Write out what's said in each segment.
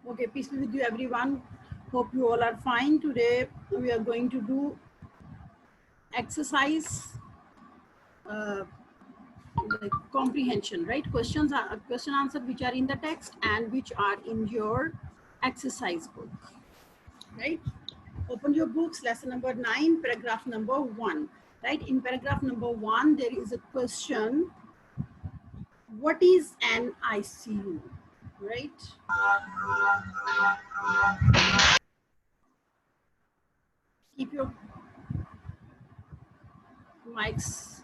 Okay, peace be with you everyone. Hope you all are fine. Today we are going to do exercise like comprehension, right? Questions are question answer which are in the text and which are in your exercise book, right? Open your books, lesson number 9, paragraph number 1, right? In paragraph number 1, there is a question: what is an ICU, right? Keep your mics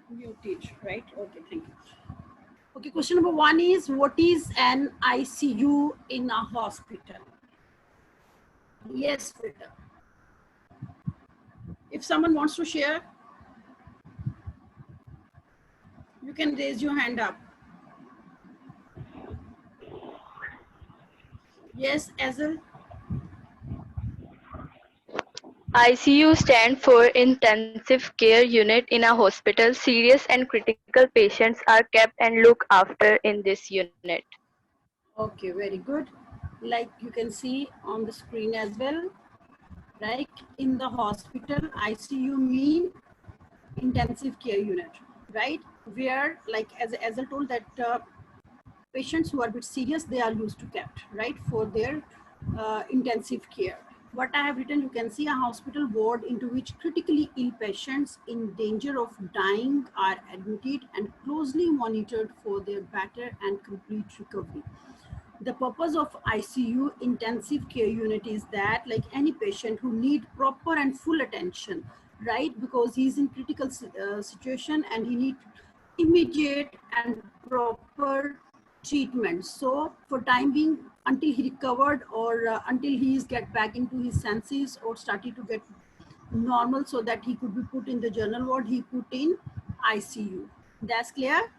muted, right? Okay, thank you. Okay, question number 1 is, what is an ICU in a hospital? Yes, Peter. If someone wants to share, you can raise your hand up. Yes, Azel. ICU stand for Intensive Care Unit in a hospital. Serious and critical patients are kept and looked after in this unit. Okay, very good. Like you can see on the screen as well, right? In the hospital, ICU mean intensive care unit, right? Where, like as I told that patients who are a bit serious, they are used to kept, right, for their intensive care. What I have written, you can see a hospital ward into which critically ill patients in danger of dying are admitted and closely monitored for their better and complete recovery. The purpose of ICU, intensive care unit, is that like any patient who need proper and full attention, right, because he's in critical situation and he need immediate and proper treatment. So for time being, until he recovered or until he is get back into his senses or started to get normal, so that he could be put in the general ward, he put in ICU. That's clear?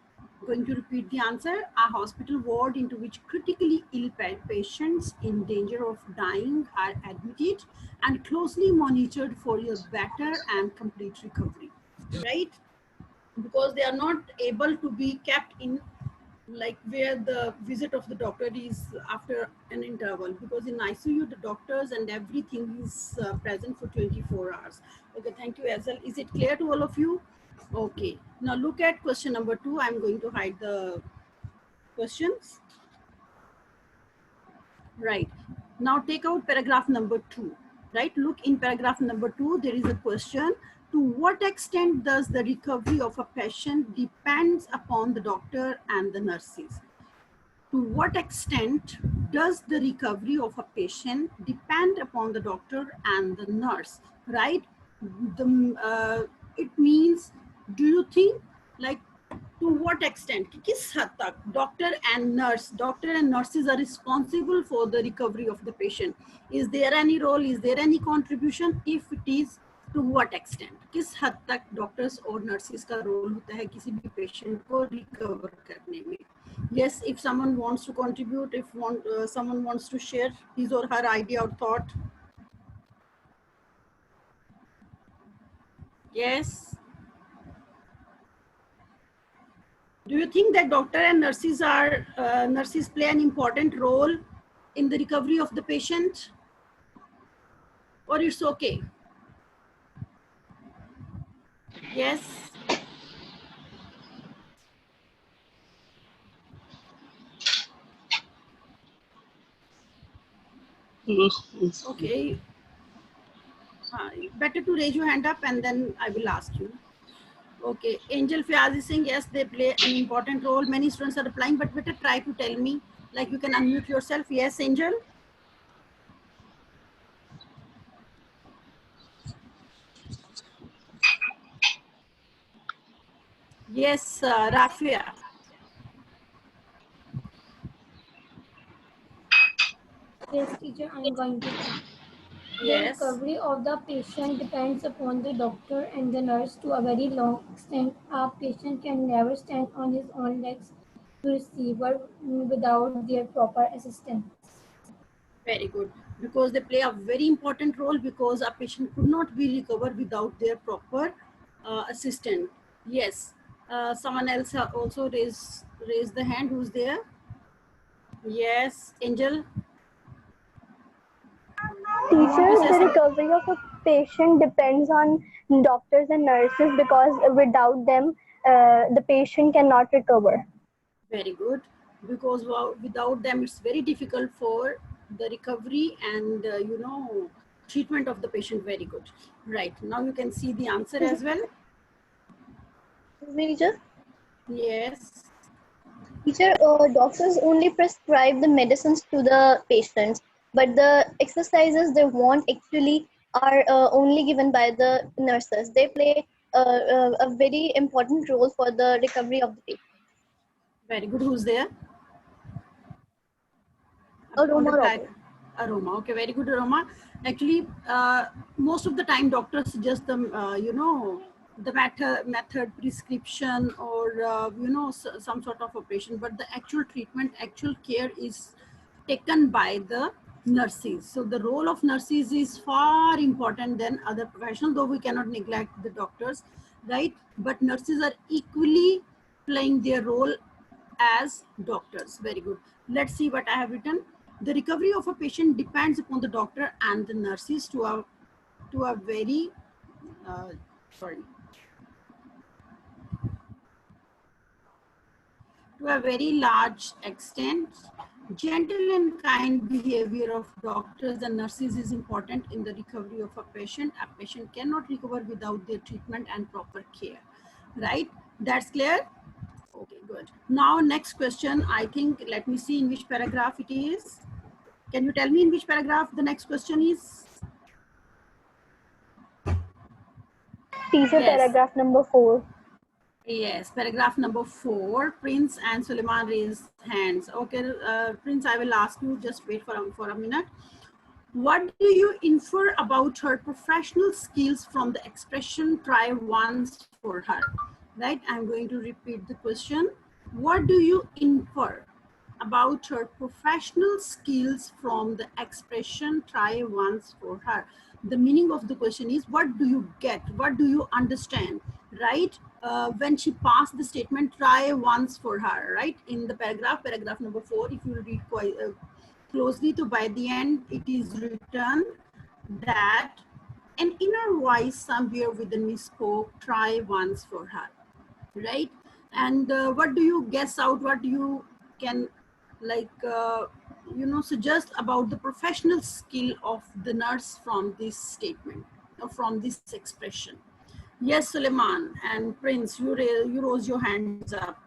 Going to repeat the answer: a hospital ward into which critically ill patients in danger of dying are admitted and closely monitored for your better and complete recovery, right? Because they are not able to be kept in like where the visit of the doctor is after an interval, because in ICU the doctors and everything is present for 24 hours. Okay, thank you, Azal. Is it clear to all of you? Okay, now look at question number 2. I'm going to hide the questions. Right, now take out paragraph number 2. Right, look in paragraph number 2, there is a question: to what extent does the recovery of a patient depends upon the doctor and the nurses? To what extent does the recovery of a patient depend upon the doctor and the nurse, right? It means, do you think, like, to what extent, kis had tak doctor and nurses are responsible for the recovery of the patient? Is there any role, is there any contribution? If it is, to what extent, किस हद तक doctors और nurses का role होता है किसी भी patient को रिकवर करने में? Yes, if someone wants to contribute, if someone wants to share his or her idea or thought. Yes. Do you think that doctor and nurses play an important role in the recovery of the patient, or it's okay? Yes. Yes. Okay. Better to raise your hand up and then I will ask you. Okay, Angel Fiaz is saying yes, they play an important role. Many students are replying, but better try to tell me, like you can unmute yourself. Yes, Angel. Yes, Rafia. Yes, teacher, I am going to tell. The Yes. recovery of the patient depends upon the doctor and the nurse to a very long extent. A patient can never stand on his own legs to receive without their proper assistance. Very good. Because they play a very important role, because a patient could not be recovered without their proper assistant. Yes. Someone else also raised the hand. Who's there? Yes, Angel. You want Teacher, to say the something? recovery of a patient depends on doctors and nurses because without them, the patient cannot recover. Very good. Because without them, it's very difficult for the recovery and treatment of the patient. Very good. Right. Now you can see the answer as well. Teacher, Yes. teacher, doctors only prescribe the medicines to the patients, but the exercises they want actually are only given by the nurses. They play a very important role for the recovery of the patient. Very good. Who's there? On Aroma reply. Robert. Aroma. Okay, very good, Aroma. Actually, most of the time doctors suggest them, the method prescription or some sort of operation, but the actual treatment, actual care is taken by the nurses. So the role of nurses is far important than other professionals, though we cannot neglect the doctors, right? But nurses are equally playing their role as doctors. Very good. Let's see what I have written. The recovery of a patient depends upon the doctor and the nurses to a very sorry to a very large extent. Gentle and kind behavior of doctors and nurses is important in the recovery of a patient. A patient cannot recover without their treatment and proper care. Right? That's clear? Okay, good. Now, next question. I think, let me see in which paragraph it is. Can you tell me in which paragraph the next question is? Teacher, Yes. paragraph number 4. Yes, paragraph number 4. Prince and Suleiman raised hands. Okay, Prince, I will ask you, just wait for a minute. What do you infer about her professional skills from the expression try once for her? Right, I'm going to repeat the question. What do you infer about her professional skills from the expression try once for her? The meaning of the question is, what do you get? What do you understand? Right? When she passed the statement try once for her, right? In the paragraph number 4, if you read closely, to by the end it is written that an inner voice somewhere within me spoke try once for her, right? And what do you guess out, what you can like suggest about the professional skill of the nurse from this statement or from this expression? Yes, Suleiman and Prince, you rose your hands up.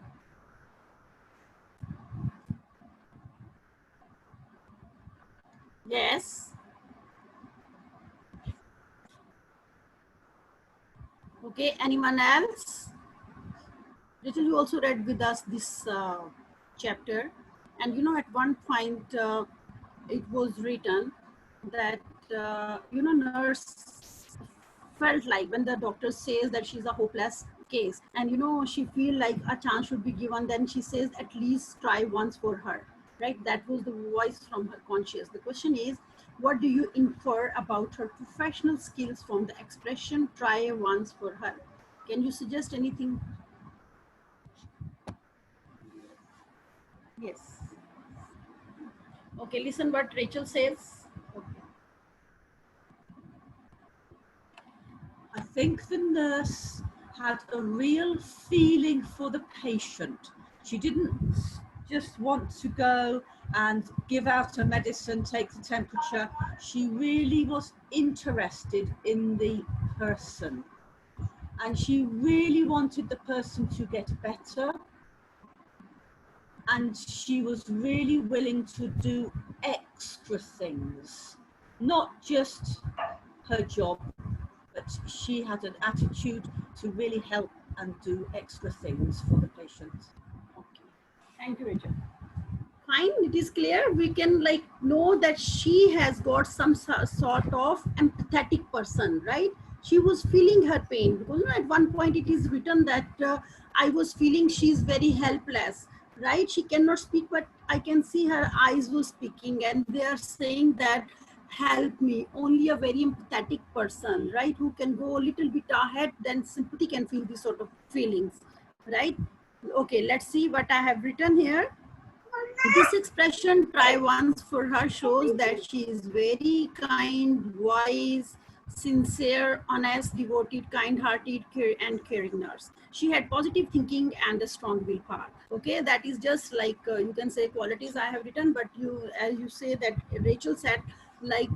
Yes. Okay, anyone else? Rachel, you also read with us this chapter, and at one point it was written that nurse felt like when the doctor says that she's a hopeless case, and she feel like a chance should be given, then she says at least try once for her, right? That was the voice from her conscious. The question is, what do you infer about her professional skills from the expression try once for her? Can you suggest anything? Yes. Okay, listen what Rachel says. Okay. I think the nurse had a real feeling for the patient. She didn't just want to go and give out her medicine, take the temperature. She really was interested in the person. And she really wanted the person to get better. And she was really willing to do extra things, not just her job, but she had an attitude to really help and do extra things for the patient. Okay. Thank you, Rachel. Fine, it is clear. We can know that she has got some sort of empathetic person, right? She was feeling her pain, because at one point it is written that I was feeling she's very helpless, right? She cannot speak, but I can see her eyes were speaking, and they are saying that help me. Only a very empathetic person, right, who can go a little bit ahead, then sympathy can feel these sort of feelings, right? Okay, let's see what I have written here. This expression, try once, for her shows that she is very kind, wise, sincere, honest, devoted, kind-hearted, and caring nurse. She had positive thinking and a strong willpower. Okay, that is just like you can say qualities I have written, but you, as you say that Rachel said, like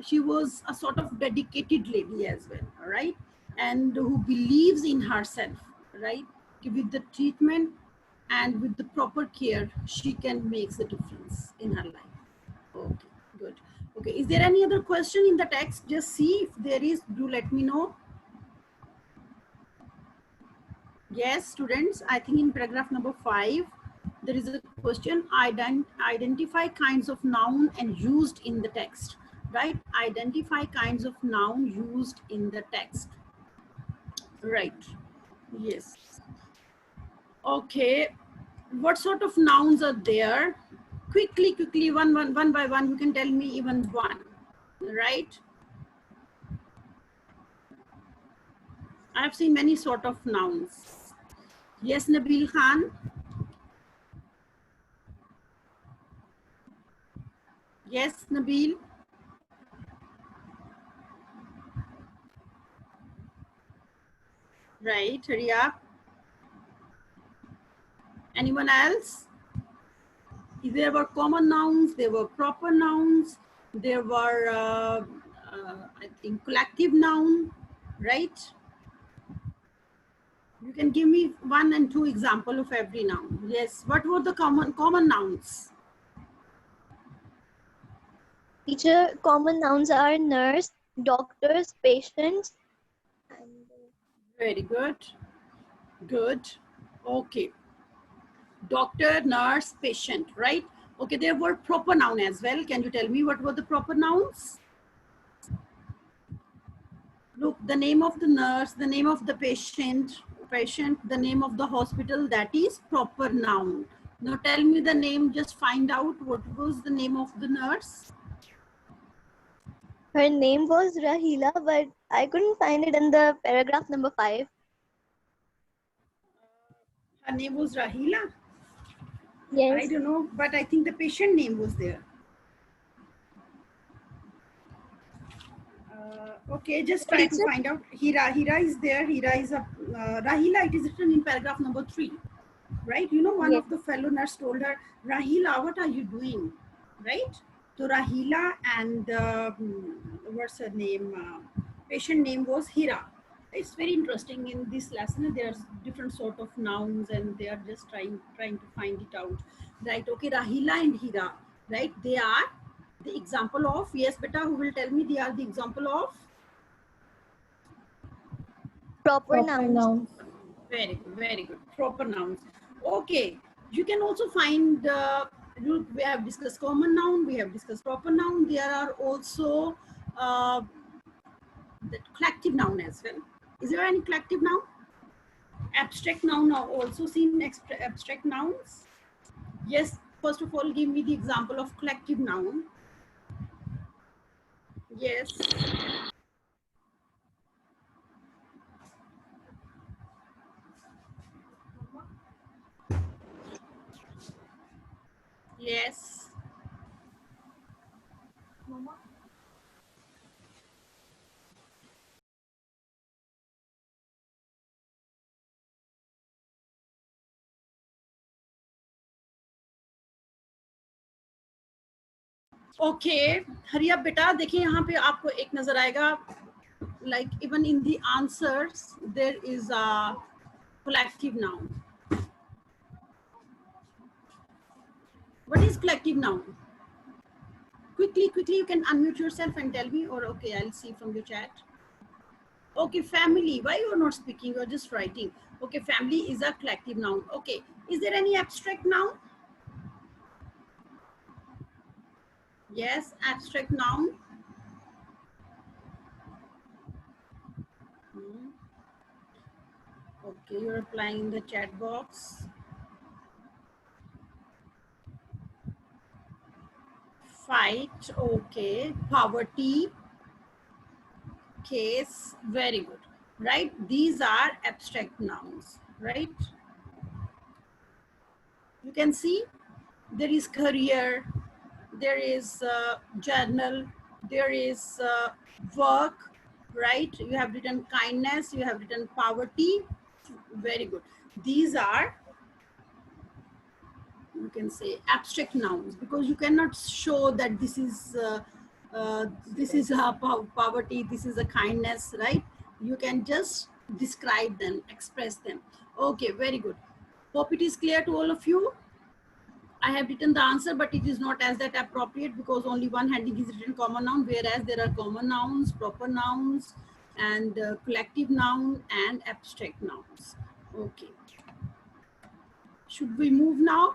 she was a sort of dedicated lady as well, all right, and who believes in herself, right? With the treatment and with the proper care, she can make the difference in her life. Okay, good. Okay, is there any other question in the text? Just see if there is, do let me know. Yes, students, I think in paragraph number 5, there is a question, identify kinds of noun and used in the text, right? Identify kinds of noun used in the text, right? Yes. Okay, what sort of nouns are there? Quickly, one by one, you can tell me even one, right? I've seen many sort of nouns. Yes, Nabil Khan. Yes, Nabil. Right, Ria. Anyone else? There were common nouns, there were proper nouns, there were, I think, collective noun, right? You can give me 1 and 2 example of every noun. Yes, what were the common nouns? Teacher, common nouns are nurse, doctors, patients, and Very good. Good. Okay. Doctor, nurse, patient, right? Okay, there were proper noun as well. Can you tell me what were the proper nouns? Look, the name of the nurse, the name of the patient, the name of the hospital, that is proper noun. Now tell me the name, just find out what was the name of the nurse. her name was Rahila, but I couldn't find it in the paragraph number 5. Her name was Rahila. I Yes. don't know, but I think the patient name was there. Okay, just try to Teacher, find out. Hira is there. Hira is a Rahila. It is written in paragraph number 3, right? You know, one yes. of the fellow nurse told her, Rahila, what are you doing, right? So Rahila and what's her name? Patient name was Hira. It's very interesting in this lesson. There's different sort of nouns, and they are just trying to find it out, right? Okay, Rahila and Hira, right? They are the example of, yes, beta, who will tell me they are the example of? Proper Proper nouns. nouns. Very good, very good. Proper nouns. Okay, you can also find, we have discussed common noun, we have discussed proper noun. There are also the collective noun as well. Is there any collective noun? Abstract noun are also seen, abstract nouns. Yes, first of all, give me the example of collective noun. Yes. Yes. Okay Hari आप बेटा देखिए यहाँ पे आपको एक नजर आएगा like even in the answers there is a collective noun. What is collective noun? Quickly you can unmute yourself and tell me, or okay, I'll see from the chat. Okay, family, why you are not speaking, you're just writing. Okay, family is a collective noun. Okay, is there any abstract noun? Yes, abstract noun. Hmm. Okay, you're applying in the chat box. Fight, okay. Poverty, case, very good, right? These are abstract nouns, right? You can see there is career, there is journal, there is work, right? You have written kindness, you have written poverty. Very good. These are, you can say, abstract nouns, because you cannot show that this is a poverty, this is a kindness, right? You can just describe them, express them. Okay, very good. Hope it is clear to all of you. I have written the answer, but it is not as that appropriate because only one heading is written common noun, whereas there are common nouns, proper nouns, and collective noun and abstract nouns. Okay. Should we move now?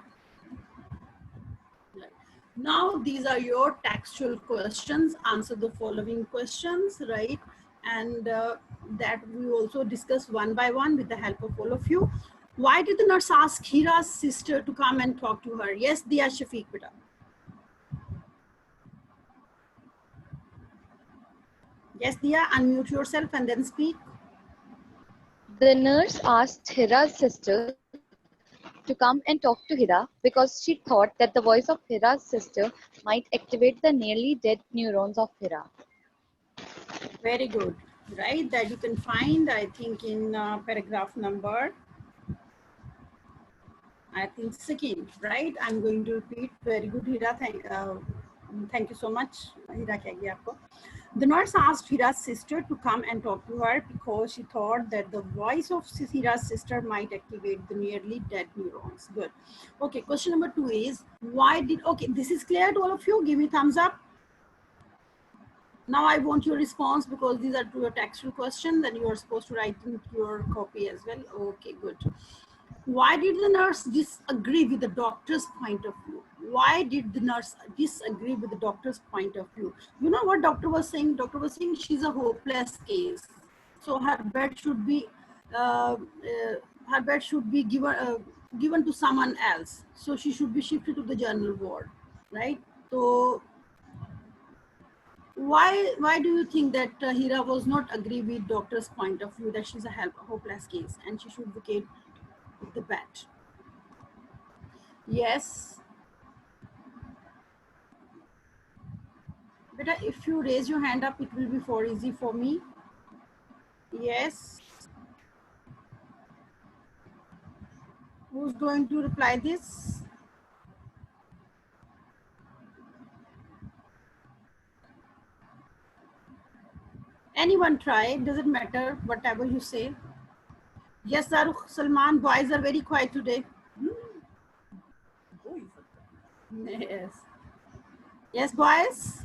Right. Now, these are your textual questions. Answer the following questions, right? And that we also discuss one by one with the help of all of you. Why did the nurse ask Hira's sister to come and talk to her? Yes, Dia Shafiq, beta. Yes, Dia, unmute yourself and then speak. The nurse asked Hira's sister to come and talk to Hira because she thought that the voice of Hira's sister might activate the nearly dead neurons of Hira. Very good, right? That you can find, I think, in paragraph number, I think, second, right? I'm going to repeat. Very good, Hira. Thank you so much. Hira, kya gaya aapko? The nurse asked Hira's sister to come and talk to her because she thought that the voice of Hira's sister might activate the nearly dead neurons. Good. Okay, question number 2 is, why did, okay, this is clear to all of you? Give me thumbs up. Now I want your response because these are two textual questions and you are supposed to write in your copy as well. Okay, good. Why did the nurse disagree with the doctor's point of view? Why did the nurse disagree with the doctor's point of view? You know what doctor was saying? Doctor was saying she's a hopeless case. So her bed should be given to someone else. So she should be shifted to the general ward, right? So why do you think that Hira was not agree with doctor's point of view that she's a hopeless case and she should vacate the bed? Yes. Beta, if you raise your hand up, it will be for easy for me. Yes. Who's going to reply this? Anyone try, it doesn't matter, whatever you say. Yes, Zaruk, Salman, boys are very quiet today. Yes. Yes, boys.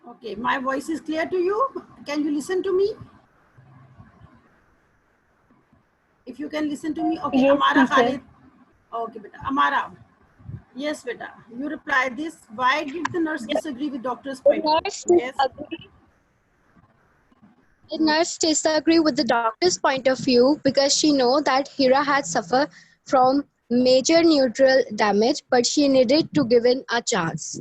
Okay, my voice is clear to you. Can you listen to me? If you can listen to me, okay. Yes, Amara teacher. Khalid. Okay, beta. Amara. Yes, beta. You reply this. Why did the nurse disagree with doctor's point? Yes. The nurse disagree with the doctor's point of view because she know that Hira had suffered from major neural damage, but she needed to give him a chance.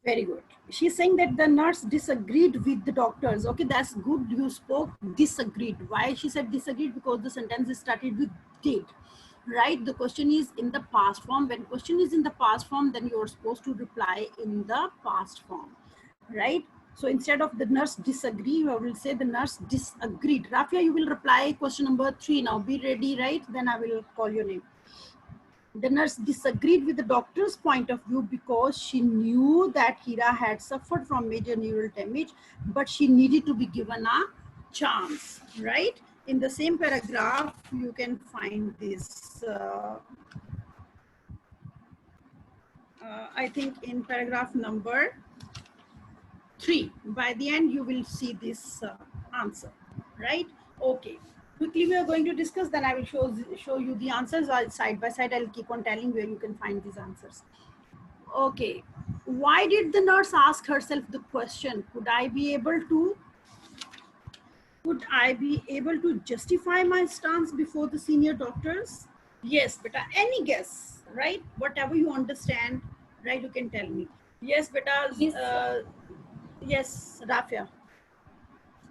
Very good. She's saying that the nurse disagreed with the doctors. Okay, that's good. You spoke disagreed. Why she said disagreed? Because the sentence is started with did. Right? The question is in the past form. When question is in the past form, then you're supposed to reply in the past form. Right? So instead of the nurse disagree, I will say the nurse disagreed. Rafia, you will reply question number 3 now. Be ready, right? Then I will call your name. The nurse disagreed with the doctor's point of view because she knew that Hira had suffered from major neural damage, but she needed to be given a chance, right? In the same paragraph, you can find this, I think in paragraph number 3. By the end, you will see this answer, right? Okay. Quickly, we are going to discuss, then I will show you the answers side by side. I'll keep on telling where you can find these answers. Okay. Why did the nurse ask herself the question, could I be able to justify my stance before the senior doctors? Yes, beta, any guess, right? Whatever you understand, right, you can tell me. Yes, beta. Yes, Rafia.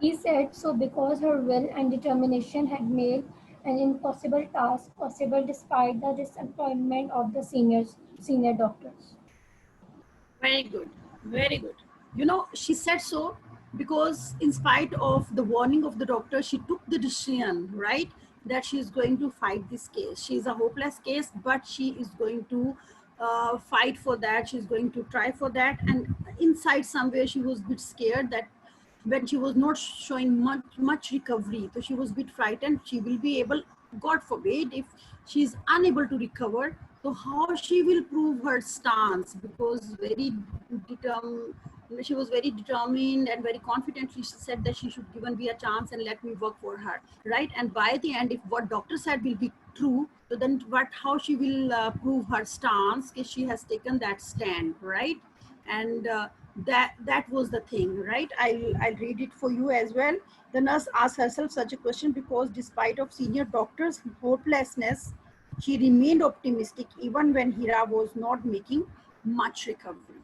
She said so because her will and determination had made an impossible task possible despite the disappointment of the senior doctors. Very good. Very good. You know, she said so because, in spite of the warning of the doctor, she took the decision, right, that she is going to fight this case. She is a hopeless case, but she is going to fight for that. She's going to try for that. And inside, somewhere, she was a bit scared that when she was not showing much recovery, so she was a bit frightened. She will be able, God forbid, if she is unable to recover, so how she will prove her stance, because determined she was very determined and very confidently she said that she should given be a chance and let me work for her, right? And by the end, if what doctor said will be true, so then what, how she will prove her stance, because she has taken that stand, right? And that was the thing, right? I'll read it for you as well. The nurse asked herself such a question because despite of senior doctor's hopelessness, she remained optimistic even when Hira was not making much recovery.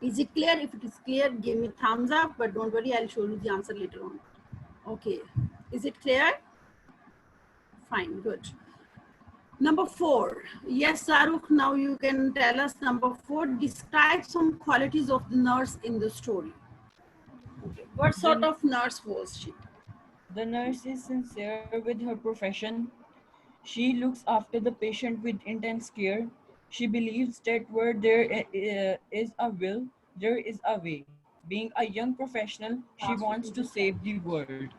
Is it clear? If it is clear, give me thumbs up, but don't worry, I'll show you the answer later on. Okay, is it clear? Fine, good. Number 4. Yes, Saruk, now you can tell us number 4. Describe some qualities of the nurse in the story. Okay. What sort The, of nurse was she? the nurse is sincere with her profession. She looks after the patient with intense care. She believes that where there is a will, there is a way. Being a young professional, she wants to save the world.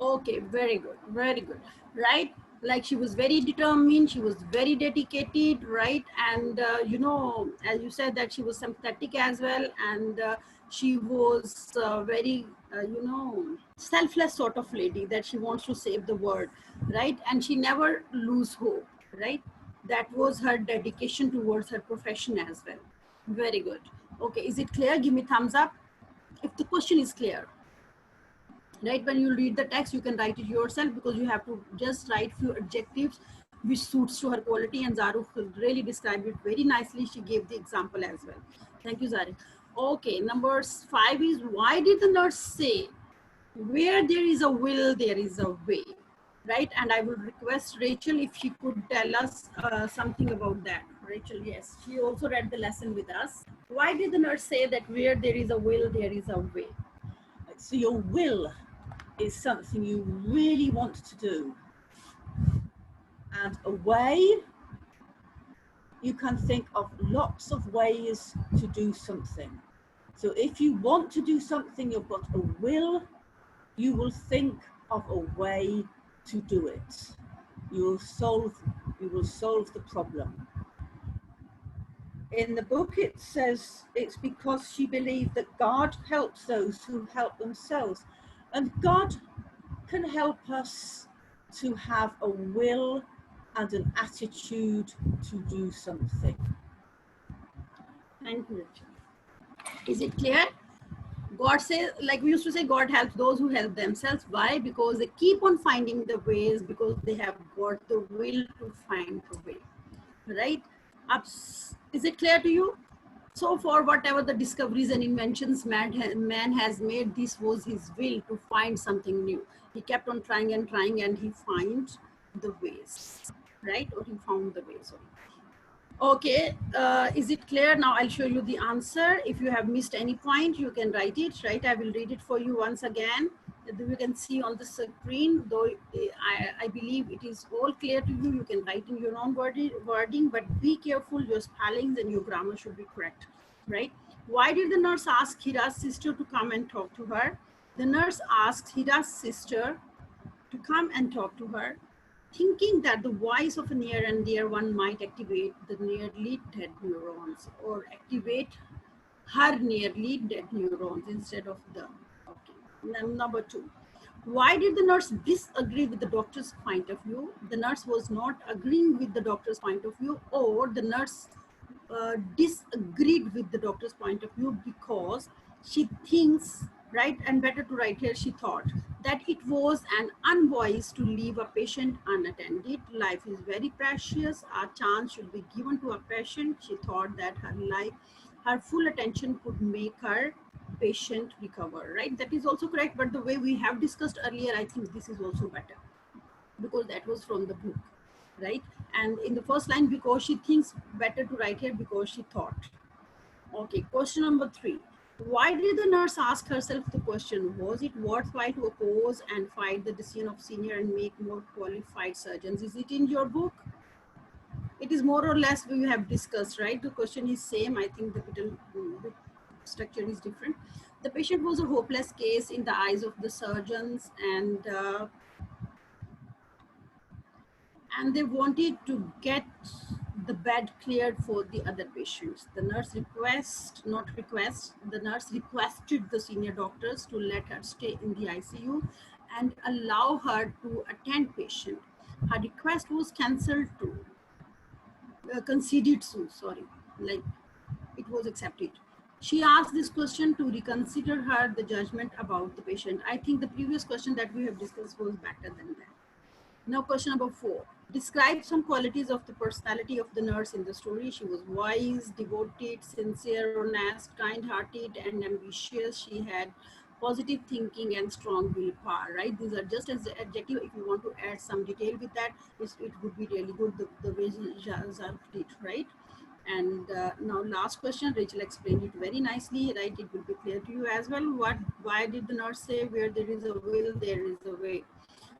Okay, very good, very good. Right? Like she was very determined, she was very dedicated, right? And you know, as you said, that she was sympathetic as well, and she was very, you know, selfless sort of lady that she wants to save the world, right? And she never lose hope, right? That was her dedication towards her profession as well. Very good. Okay, is it clear? Give me thumbs up if the question is clear. Right, when you read the text you can write it yourself, because you have to just write few adjectives which suits to her quality, and Zaru really described it very nicely. She gave the example as well. Thank you, Zaru. Okay, number 5 is, why did the nurse say where there is a will there is a way, right? And I would request Rachel if she could tell us something about that. Rachel, yes, she also read the lesson with us. Why did the nurse say that where there is a will there is a way? So your will is something you really want to do. And a way, you can think of lots of ways to do something. So if you want to do something, you've got a will, you will think of a way to do it. You will solve the problem. In the book it says it's because she believed that God helps those who help themselves. And God can help us to have a will and an attitude to do something. Thank you, Rachel. Is it clear? God says, like we used to say, God helps those who help themselves. Why? Because they keep on finding the ways, because they have got the will to find the way. Right? Is it clear to you? So for whatever the discoveries and inventions man has made, this was his will to find something new. He kept on trying and he finds the ways, right? Or he found the way, sorry. Okay, is it clear? Now I'll show you the answer. If you have missed any point, you can write it, right? I will read it for you once again. You can see on the screen, though I believe it is all clear to you. You can write in your own wording, but be careful, your spellings and your grammar should be correct, right? Why did the nurse ask Hira's sister to come and talk to her? The nurse asked Hira's sister to come and talk to her, thinking that the voice of a near and dear one might activate the nearly dead neurons, or activate her nearly dead neurons instead of the. Okay. Number 2. Why did the nurse disagree with the doctor's point of view? The nurse was not agreeing with the doctor's point of view, or the nurse disagreed with the doctor's point of view because she thinks, right, and better to write here, she thought that it was an unwise to leave a patient unattended. Life is very precious. A chance should be given to a patient. She thought that her her full attention could make her patient recover, right? That is also correct, but the way we have discussed earlier, I think this is also better because that was from the book, right? And in the first line, because she thinks better to write here because she thought. Okay, question number 3. Why did the nurse ask herself the question, was it worthwhile to oppose and fight the decision of senior and make more qualified surgeons? Is it in your book? It is more or less we have discussed, right? The question is same. I think the structure is different. The patient was a hopeless case in the eyes of the surgeons, and they wanted to get the bed cleared for the other patients. The nurse the nurse requested the senior doctors to let her stay in the ICU and allow her to attend patient. Her request was cancelled too, conceded to, sorry, like it was accepted. She asked this question to reconsider her the judgment about the patient. I think the previous question that we have discussed was better than that. Now, question number 4. Describe some qualities of the personality of the nurse in the story. She was wise, devoted, sincere, honest, kind-hearted, and ambitious. She had positive thinking and strong willpower, right? These are just as adjective. If you want to add some detail with that, it would be really good the way Zarf did, right? And now last question, Rachel explained it very nicely, right? It will be clear to you as well. Why did the nurse say, where there is a will, there is a way?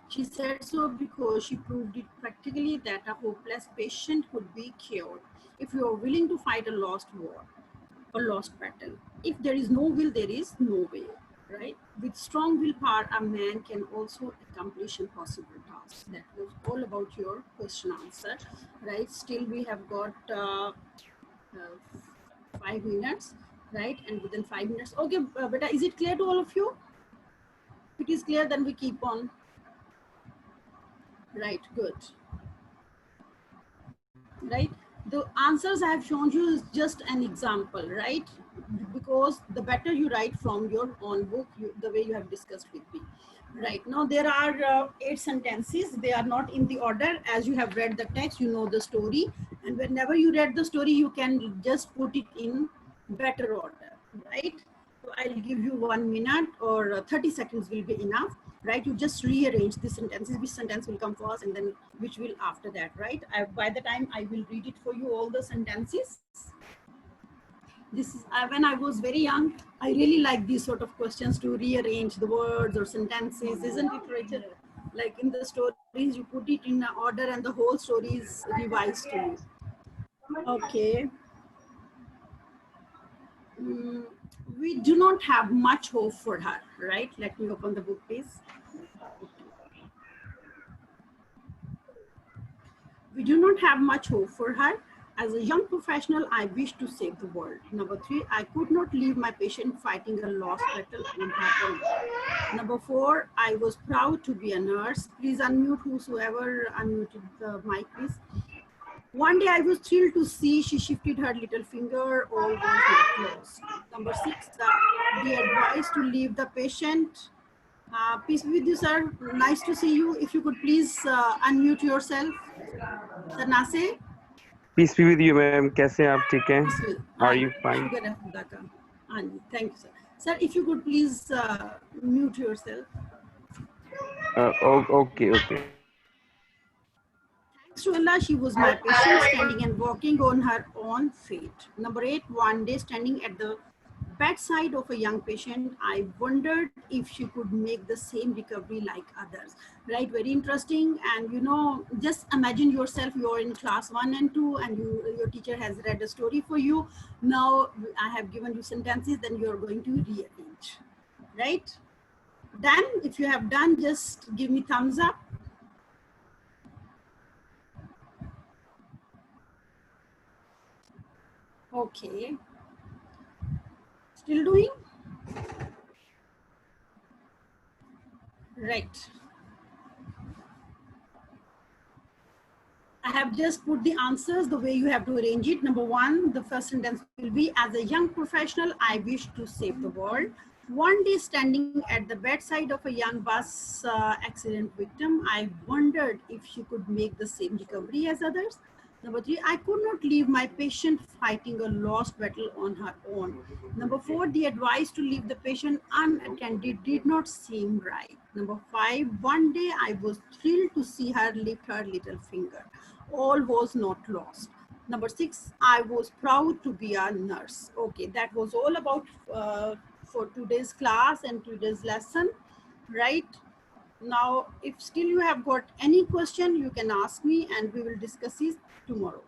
She said so because she proved it practically that a hopeless patient could be cured if you are willing to fight a lost war or lost battle. If there is no will, there is no way, right? With strong willpower, a man can also accomplish impossible tasks. That was all about your question answer, right? Still, we have got 5 minutes, right? And within 5 minutes, okay, but is it clear to all of you? If it is clear, then we keep on. Right, good. Right, the answers I have shown you is just an example, right? Because the better you write from your own book, the way you have discussed with me. Right, now there are 8 sentences. They are not in the order. As you have read the text, you know the story, and whenever you read the story, you can just put it in better order, right? So I'll give you 1 minute or 30 seconds will be enough, right? You just rearrange the sentences, which sentence will come first and then which will after that, right? By the time I will read it for you, all the sentences. This is when I was very young, I really like these sort of questions to rearrange the words or sentences, isn't it, Rachel? Like in the stories, you put it in order and the whole story is revised to you. Okay. We do not have much hope for her, right? Let me open the book, please. We do not have much hope for her. As a young professional, I wish to save the world. Number 3, I could not leave my patient fighting a lost battle on her own. Number 4, I was proud to be a nurse. Please unmute whosoever unmuted the mic, please. One day I was thrilled to see she shifted her little finger, all was not lost. Number 6, the advice to leave the patient. Peace be with you, sir. Nice to see you. If you could please unmute yourself. Sir Nase? Peace be with you, ma'am. कैसे हैं आप? ठीक हैं? Are you fine? Thank you, sir. Sir, if you could please mute yourself. Okay. Thanks to Allah, she was my patient, standing and walking on her own feet. Number 8, one day standing at the bedside of a young patient, I wondered if she could make the same recovery like others. Right, very interesting. And you know, just imagine yourself, you're in class 1 and 2 and your teacher has read a story for you. Now I have given you sentences, then you're going to rearrange, right? Done? If you have done, just give me thumbs up. Okay. Still doing? Right. I have just put the answers the way you have to arrange it. Number 1, the first sentence will be, as a young professional, I wish to save the world. One day standing at the bedside of a young bus accident victim, I wondered if she could make the same recovery as others. Number 3, I could not leave my patient fighting a lost battle on her own. Number 4, the advice to leave the patient unattended did not seem right. Number 5, one day I was thrilled to see her lift her little finger. All was not lost. Number 6, I was proud to be a nurse. Okay, that was all about for today's class and today's lesson, right? Now, if still you have got any question, you can ask me and we will discuss it tomorrow.